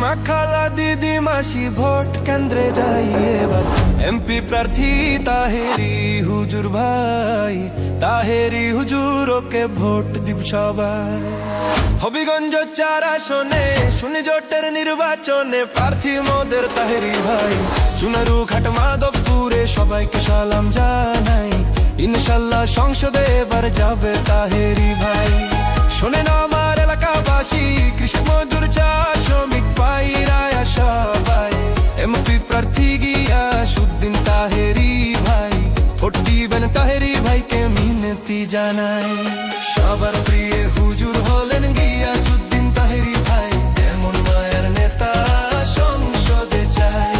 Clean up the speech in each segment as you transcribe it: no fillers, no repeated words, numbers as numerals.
মা খালা দিদি মাসি ভোট কেন্দ্রে যাই এবার এমপি প্রার্থী তাহেরি হুজুর ভাই, তাহেরি হুজুর ওকে ভোট দিব সবাই। হবিগঞ্জ 4 আসনে শুনি জোটের নির্বাচনে প্রার্থী মোদের তাহেরি ভাই। চুনারু ঘাট মাধবপুরে সবাইকে সালাম জানাই, ইনশাল্লাহ সংসদে এবার যাবে তাহেরি ভাই। শোনেন আমার এলাকাবাসী, কৃষক মজুর চা শ্রমিক পাইরায়া সবাই, এমপি প্রার্থী গিয়াসউদ্দিন তাহেরি ভাই, ভোট দিবেন তাহেরি ভাইকে মিনতি জানাই। সবার প্রিয় হুজুর হলেন গিয়াসউদ্দিন তাহেরি ভাই, এমন মায়ের নেতা সংসদে চাই।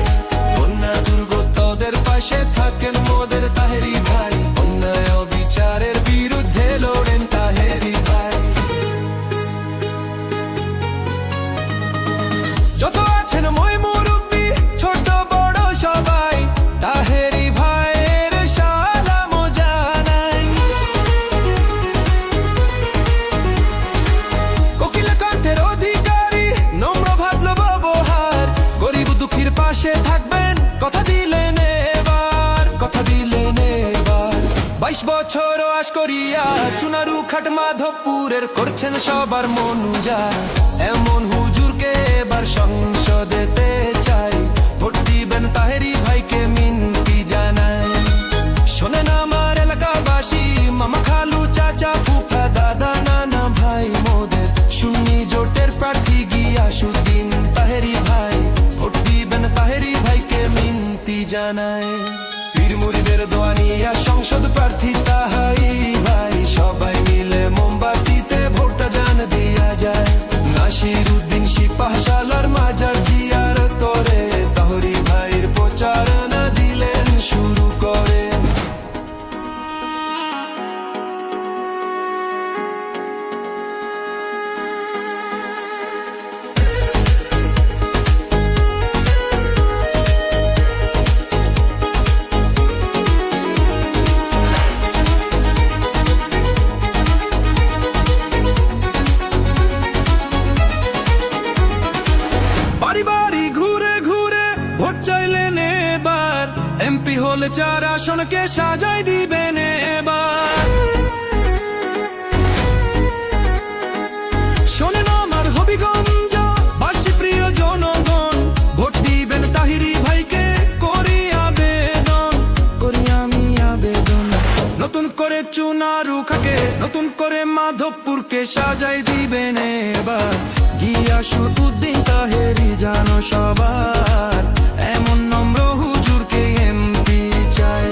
বন্যা দুর্গতদের পাশে থাকেন মোদের তাহেরি ভাই, অন্যায় অবিচারের বিরুদ্ধে লড়েন তাহেরি ভাই। যত আছেন মই মুরব্বি ছোট বড় সবাই, তাহেরি ভাইয়ের সালাম জানাই। কোকিল কণ্ঠের অধিকারী, নম্র ভদ্র ব্যবহার, গরিব দুঃখীর পাশে থাকবেন কথা দিলেন এবার, কথা দিলেন এবার। 22 বছর আশ করিয়া চুনারু ঘাট মাধবপুরের করছেন সবার মন উজাড়, এমন হুজুরকে এবার সংসদেতে চাই, ভোট দিবেন তাহেরি ভাইকে মিনতি জানাই। শোনেন আমার এলাকাবাসী, মামা খালু চাচা ফুফা দাদা নানা ভাই মোদের সুন্নি জোটের প্রার্থী গিয়াসউদ্দিন তাহেরি ভাই, ভোট দিবেন তাহেরি ভাইকে মিনতি জানাই। পীর মুরিদের দোয়া নিয়া সংসদ প্রার্থী তাহেরি ভাই, সবাই মিলে মোমবাতিতে ভোটটা জান দিয়া যায়। নাসিরউদ্দিন সিপাহসালার মাজার জিয়ারত করে তাহেরি ভাইয়ের প্রচারণা দিলেন শুরু করে। বাড়ি বাড়ি ঘুরে ঘুরে ভোট চাইলেন এবার, এমপি হলে 4 আসনকে সাজাই দিবেন এবার। শোনেন আমার হবিগঞ্জ বাসী প্রিয় জনগণ, ভোট দিবেন তাহেরি ভাইকে করি আবেদন, করি আমি আবেদন। নতুন করে চুনারু খাকে, নতুন করে মাধবপুরকে সাজাই দিবেন এবার, গিয়াসউদ্দিন তাহেরি জানো সবার, এমন নম্র হুজুরকে এমপি চাই।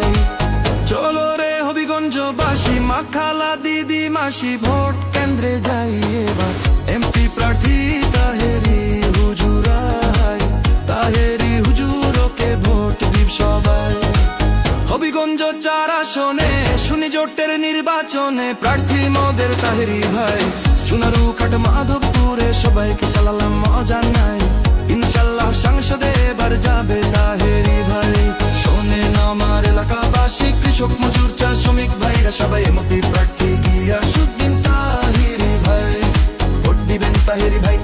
চলো রে হবিগঞ্জবাসী, মা খালা দিদি মাসি ভোট কেন্দ্রে যাই এবার, এমপি প্রার্থী তাহেরি হুজুর ভাই, তাহেরি হুজুর ওকে ভোট দিব সবাই। হবিগঞ্জ 4 আসনে শুনি জোটের নির্বাচনে প্রার্থী মোদের তাহেরি ভাই। চুনারু ঘাট মাধবপুরে সবাইকে সালাম জানাই, ইনশাল্লাহ সংসদে এবার যাবে তাহেরি ভাই। শোনেন আমার এলাকাবাসী, কৃষক মজুর চা শ্রমিক ভাইরা সবাই এমপি প্রার্থী গিয়াসউদ্দিন তাহেরি ভাই, ভোট দিবেন তাহেরি ভাই।